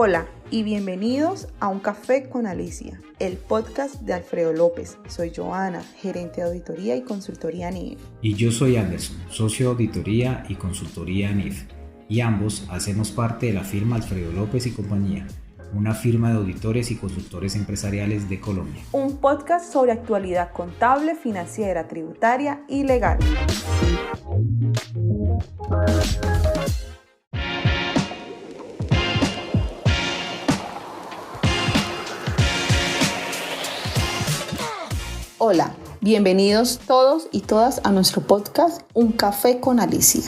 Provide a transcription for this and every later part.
Hola y bienvenidos a Un Café con Alicia, el podcast de Alfredo López. Soy Joana, gerente de auditoría y consultoría NIF. Y yo soy Anderson, socio de auditoría y consultoría NIF. Y ambos hacemos parte de la firma Alfredo López y compañía, una firma de auditores y consultores empresariales de Colombia. Un podcast sobre actualidad contable, financiera, tributaria y legal. Hola, bienvenidos todos y todas a nuestro podcast Un Café con Alicia,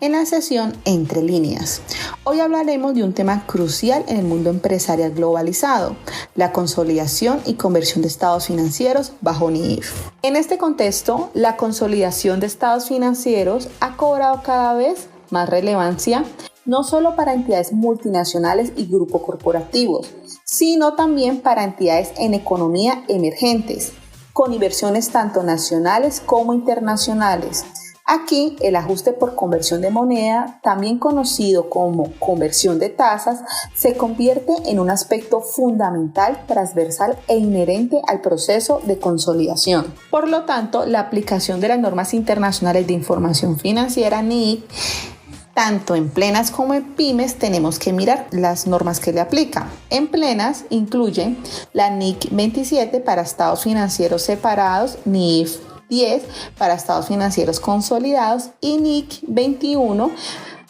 en la sesión Entre Líneas. Hoy hablaremos de un tema crucial en el mundo empresarial globalizado, la consolidación y conversión de estados financieros bajo NIF. En este contexto, la consolidación de estados financieros ha cobrado cada vez más relevancia, no solo para entidades multinacionales y grupos corporativos, sino también para entidades en economía emergentes, con inversiones tanto nacionales como internacionales. Aquí, el ajuste por conversión de moneda, también conocido como conversión de tasas, se convierte en un aspecto fundamental, transversal e inherente al proceso de consolidación. Por lo tanto, la aplicación de las normas internacionales de información financiera NIC, tanto en plenas como en pymes, tenemos que mirar las normas que le aplican. En plenas incluyen la NIC 27 para estados financieros separados, NIF 10 para estados financieros consolidados y NIC 21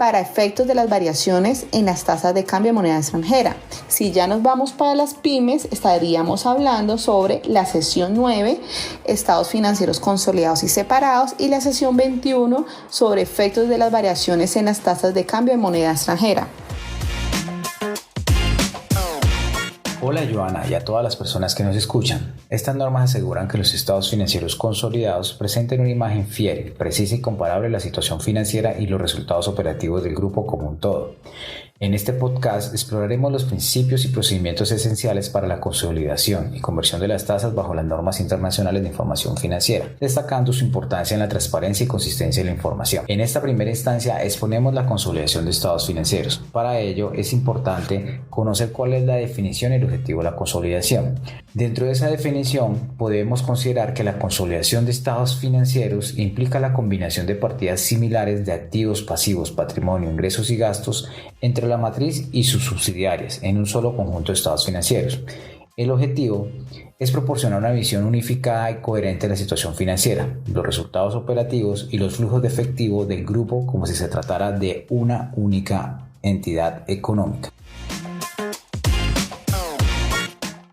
para efectos de las variaciones en las tasas de cambio de moneda extranjera. Si ya nos vamos para las pymes, estaríamos hablando sobre la sección 9, estados financieros consolidados y separados, y la sección 21 sobre efectos de las variaciones en las tasas de cambio de moneda extranjera. Hola Joana y a todas las personas que nos escuchan. Estas normas aseguran que los estados financieros consolidados presenten una imagen fiel, precisa y comparable de la situación financiera y los resultados operativos del grupo como un todo. En este podcast exploraremos los principios y procedimientos esenciales para la consolidación y conversión de las tasas bajo las normas internacionales de información financiera, destacando su importancia en la transparencia y consistencia de la información. En esta primera instancia exponemos la consolidación de estados financieros. Para ello es importante conocer cuál es la definición y el objetivo de la consolidación. Dentro de esa definición podemos considerar que la consolidación de estados financieros implica la combinación de partidas similares de activos, pasivos, patrimonio, ingresos y gastos entre la matriz y sus subsidiarias en un solo conjunto de estados financieros. El objetivo es proporcionar una visión unificada y coherente de la situación financiera, los resultados operativos y los flujos de efectivo del grupo como si se tratara de una única entidad económica.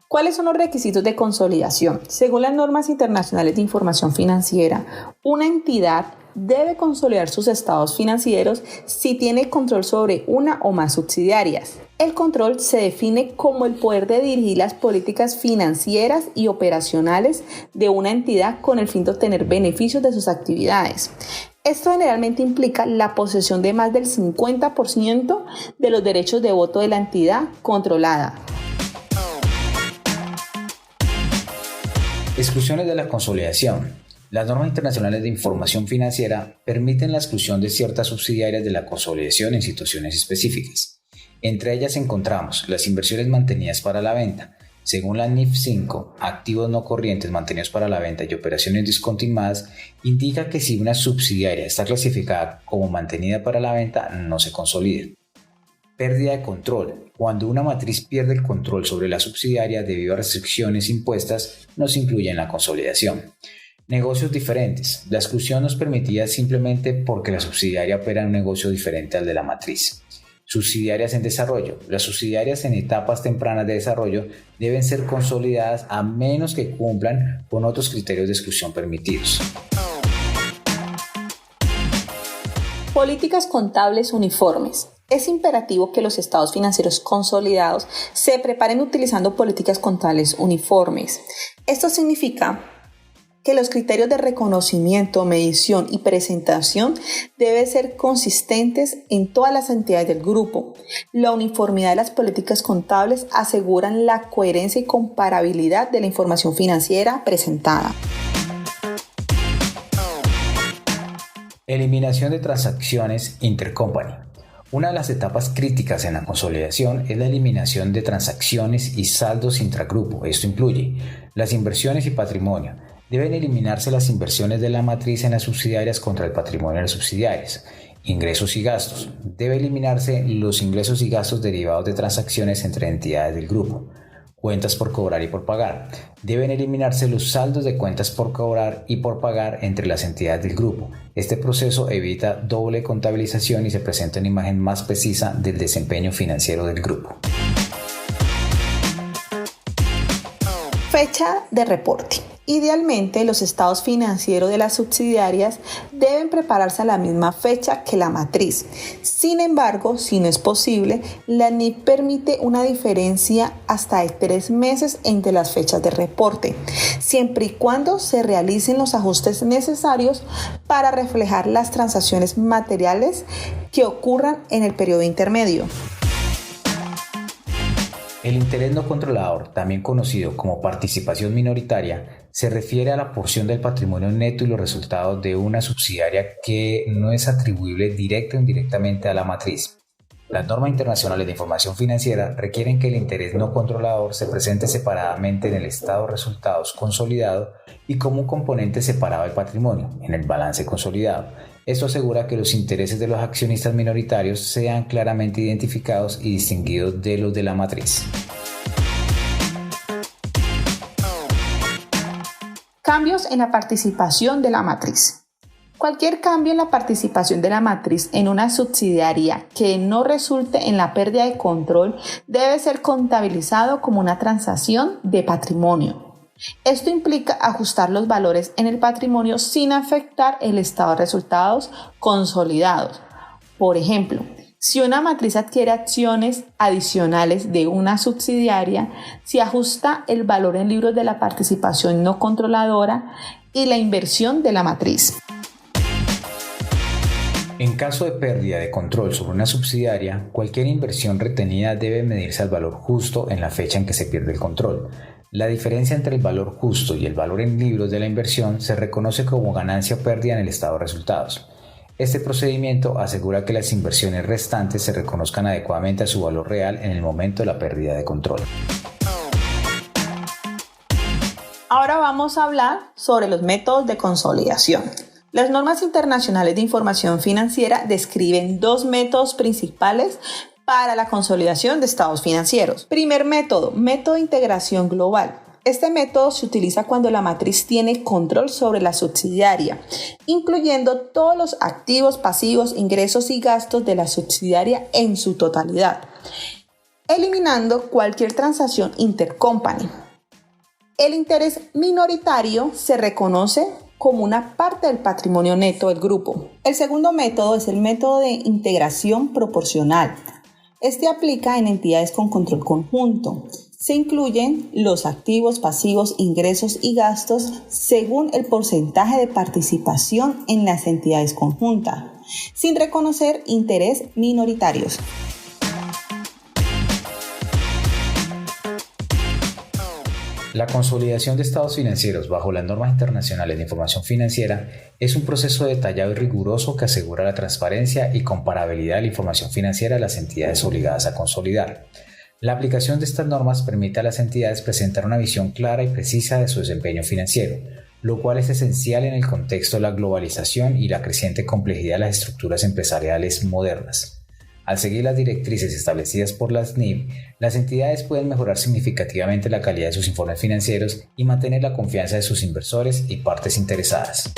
¿Cuáles son los requisitos de consolidación? Según las normas internacionales de información financiera, una entidad debe consolidar sus estados financieros si tiene control sobre una o más subsidiarias. El control se define como el poder de dirigir las políticas financieras y operacionales de una entidad con el fin de obtener beneficios de sus actividades. Esto generalmente implica la posesión de más del 50% de los derechos de voto de la entidad controlada. Exclusiones de la consolidación. Las normas internacionales de información financiera permiten la exclusión de ciertas subsidiarias de la consolidación en situaciones específicas. Entre ellas encontramos las inversiones mantenidas para la venta. Según la NIF 5, activos no corrientes mantenidos para la venta y operaciones discontinuadas, indica que si una subsidiaria está clasificada como mantenida para la venta, no se consolida. Pérdida de control. Cuando una matriz pierde el control sobre la subsidiaria debido a restricciones impuestas, no se incluye en la consolidación. Negocios diferentes. La exclusión no es permitida simplemente porque la subsidiaria opera en un negocio diferente al de la matriz. Subsidiarias en desarrollo. Las subsidiarias en etapas tempranas de desarrollo deben ser consolidadas a menos que cumplan con otros criterios de exclusión permitidos. Políticas contables uniformes. Es imperativo que los estados financieros consolidados se preparen utilizando políticas contables uniformes. Esto significa que los criterios de reconocimiento, medición y presentación deben ser consistentes en todas las entidades del grupo. La uniformidad de las políticas contables aseguran la coherencia y comparabilidad de la información financiera presentada. Eliminación de transacciones intercompany. Una de las etapas críticas en la consolidación es la eliminación de transacciones y saldos intragrupo. Esto incluye las inversiones y patrimonio. Deben eliminarse las inversiones de la matriz en las subsidiarias contra el patrimonio de las subsidiarias. Ingresos y gastos. Debe eliminarse los ingresos y gastos derivados de transacciones entre entidades del grupo. Cuentas por cobrar y por pagar. Deben eliminarse los saldos de cuentas por cobrar y por pagar entre las entidades del grupo. Este proceso evita doble contabilización y se presenta una imagen más precisa del desempeño financiero del grupo. Fecha de reporte. Idealmente, los estados financieros de las subsidiarias deben prepararse a la misma fecha que la matriz. Sin embargo, si no es posible, la NIF permite una diferencia hasta de 3 meses entre las fechas de reporte, siempre y cuando se realicen los ajustes necesarios para reflejar las transacciones materiales que ocurran en el periodo intermedio. El interés no controlador, también conocido como participación minoritaria, se refiere a la porción del patrimonio neto y los resultados de una subsidiaria que no es atribuible directa o indirectamente a la matriz. Las normas internacionales de información financiera requieren que el interés no controlador se presente separadamente en el estado de resultados consolidado y como un componente separado del patrimonio, en el balance consolidado. Esto asegura que los intereses de los accionistas minoritarios sean claramente identificados y distinguidos de los de la matriz. Cambios en la participación de la matriz. Cualquier cambio en la participación de la matriz en una subsidiaria que no resulte en la pérdida de control debe ser contabilizado como una transacción de patrimonio. Esto implica ajustar los valores en el patrimonio sin afectar el estado de resultados consolidados. Por ejemplo, si una matriz adquiere acciones adicionales de una subsidiaria, se ajusta el valor en libros de la participación no controladora y la inversión de la matriz. En caso de pérdida de control sobre una subsidiaria, cualquier inversión retenida debe medirse al valor justo en la fecha en que se pierde el control. La diferencia entre el valor justo y el valor en libros de la inversión se reconoce como ganancia o pérdida en el estado de resultados. Este procedimiento asegura que las inversiones restantes se reconozcan adecuadamente a su valor real en el momento de la pérdida de control. Ahora vamos a hablar sobre los métodos de consolidación. Las normas internacionales de información financiera describen 2 métodos principales para la consolidación de estados financieros. Primer método de integración global. Este método se utiliza cuando la matriz tiene control sobre la subsidiaria, incluyendo todos los activos, pasivos, ingresos y gastos de la subsidiaria en su totalidad, eliminando cualquier transacción intercompany. El interés minoritario se reconoce como una parte del patrimonio neto del grupo. El segundo método es el método de integración proporcional. Este aplica en entidades con control conjunto. Se incluyen los activos, pasivos, ingresos y gastos según el porcentaje de participación en las entidades conjuntas, sin reconocer interés minoritarios. La consolidación de estados financieros bajo las normas internacionales de información financiera es un proceso detallado y riguroso que asegura la transparencia y comparabilidad de la información financiera de las entidades obligadas a consolidar. La aplicación de estas normas permite a las entidades presentar una visión clara y precisa de su desempeño financiero, lo cual es esencial en el contexto de la globalización y la creciente complejidad de las estructuras empresariales modernas. Al seguir las directrices establecidas por las NIF, las entidades pueden mejorar significativamente la calidad de sus informes financieros y mantener la confianza de sus inversores y partes interesadas.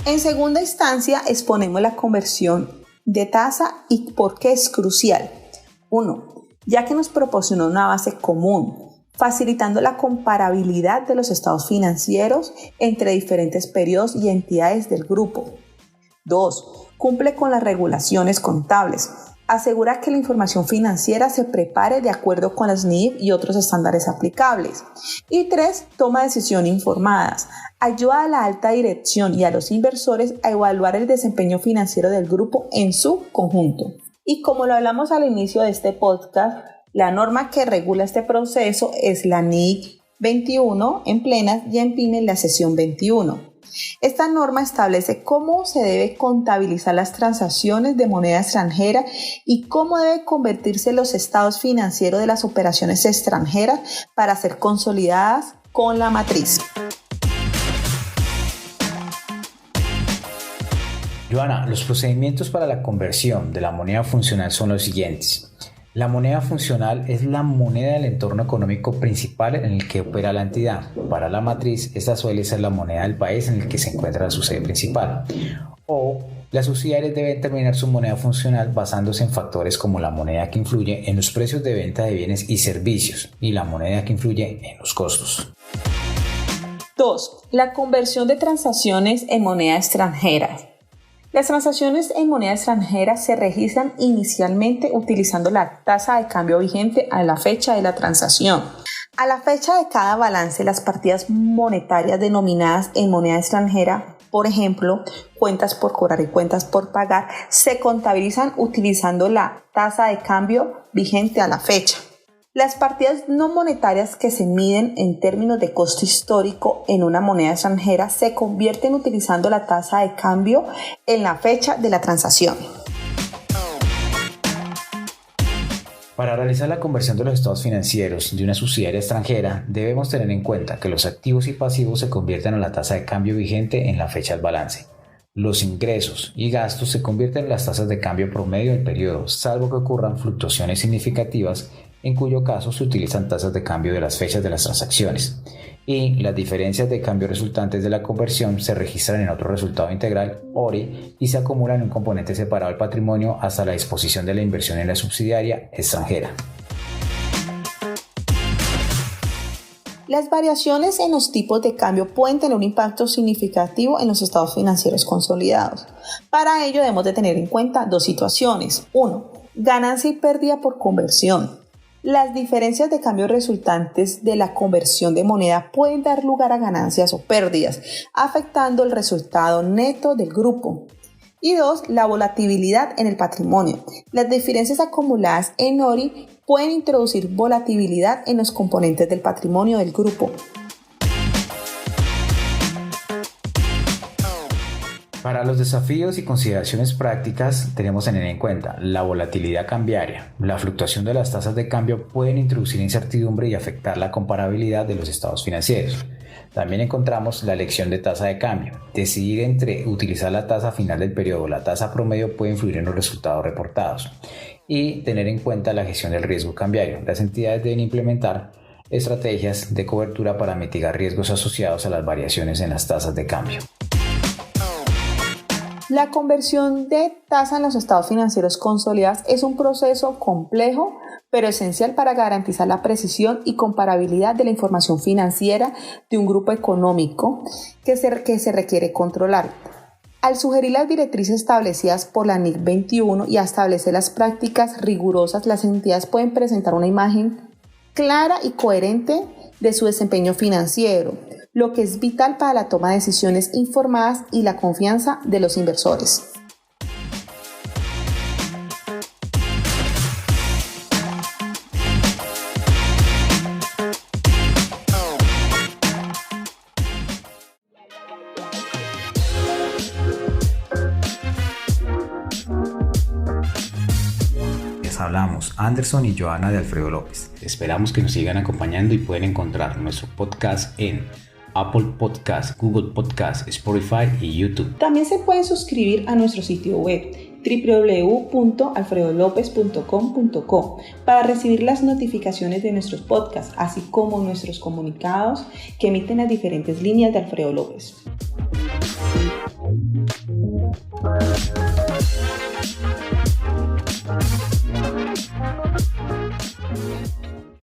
En segunda instancia, exponemos la conversión de tasa y por qué es crucial. 1. Ya que nos proporciona una base común, facilitando la comparabilidad de los estados financieros entre diferentes periodos y entidades del grupo. 2. Cumple con las regulaciones contables. Asegura que la información financiera se prepare de acuerdo con las NIF y otros estándares aplicables. Y 3. Toma decisiones informadas. Ayuda a la alta dirección y a los inversores a evaluar el desempeño financiero del grupo en su conjunto. Y como lo hablamos al inicio de este podcast, la norma que regula este proceso es la NIC 21 en plenas y en pymes la sesión 21. Esta norma establece cómo se debe contabilizar las transacciones de moneda extranjera y cómo debe convertirse los estados financieros de las operaciones extranjeras para ser consolidadas con la matriz. Joana, los procedimientos para la conversión de la moneda funcional son los siguientes. La moneda funcional es la moneda del entorno económico principal en el que opera la entidad. Para la matriz, esta suele ser la moneda del país en el que se encuentra su sede principal. O las subsidiarias deben determinar su moneda funcional basándose en factores como la moneda que influye en los precios de venta de bienes y servicios y la moneda que influye en los costos. 2. La conversión de transacciones en moneda extranjera. Las transacciones en moneda extranjera se registran inicialmente utilizando la tasa de cambio vigente a la fecha de la transacción. A la fecha de cada balance, las partidas monetarias denominadas en moneda extranjera, por ejemplo, cuentas por cobrar y cuentas por pagar, se contabilizan utilizando la tasa de cambio vigente a la fecha. Las partidas no monetarias que se miden en términos de costo histórico en una moneda extranjera se convierten utilizando la tasa de cambio en la fecha de la transacción. Para realizar la conversión de los estados financieros de una subsidiaria extranjera, debemos tener en cuenta que los activos y pasivos se convierten a la tasa de cambio vigente en la fecha del balance. Los ingresos y gastos se convierten en las tasas de cambio promedio del periodo, salvo que ocurran fluctuaciones significativas, en cuyo caso se utilizan tasas de cambio de las fechas de las transacciones. Y las diferencias de cambio resultantes de la conversión se registran en otro resultado integral, ORI, y se acumulan en un componente separado del patrimonio hasta la disposición de la inversión en la subsidiaria extranjera. Las variaciones en los tipos de cambio pueden tener un impacto significativo en los estados financieros consolidados. Para ello debemos de tener en cuenta dos situaciones. 1. Ganancia y pérdida por conversión. Las diferencias de cambio resultantes de la conversión de moneda pueden dar lugar a ganancias o pérdidas, afectando el resultado neto del grupo. Y 2. La volatilidad en el patrimonio. Las diferencias acumuladas en ORI pueden introducir volatilidad en los componentes del patrimonio del grupo. Para los desafíos y consideraciones prácticas tenemos que tener en cuenta la volatilidad cambiaria. La fluctuación de las tasas de cambio pueden introducir incertidumbre y afectar la comparabilidad de los estados financieros. También encontramos la elección de tasa de cambio. Decidir entre utilizar la tasa final del periodo o la tasa promedio puede influir en los resultados reportados. Y tener en cuenta la gestión del riesgo cambiario. Las entidades deben implementar estrategias de cobertura para mitigar riesgos asociados a las variaciones en las tasas de cambio. La conversión de tasa en los estados financieros consolidados es un proceso complejo, pero esencial para garantizar la precisión y comparabilidad de la información financiera de un grupo económico que se requiere controlar. Al sugerir las directrices establecidas por la NIC 21 y a establecer las prácticas rigurosas, las entidades pueden presentar una imagen clara y coherente de su desempeño financiero, lo que es vital para la toma de decisiones informadas y la confianza de los inversores. Hablamos Anderson y Joana de Alfredo López. Esperamos que nos sigan acompañando y pueden encontrar nuestro podcast en Apple Podcast, Google Podcast, Spotify y YouTube. También se pueden suscribir a nuestro sitio web www.alfredolopez.com.co para recibir las notificaciones de nuestros podcasts, así como nuestros comunicados que emiten las diferentes líneas de Alfredo López.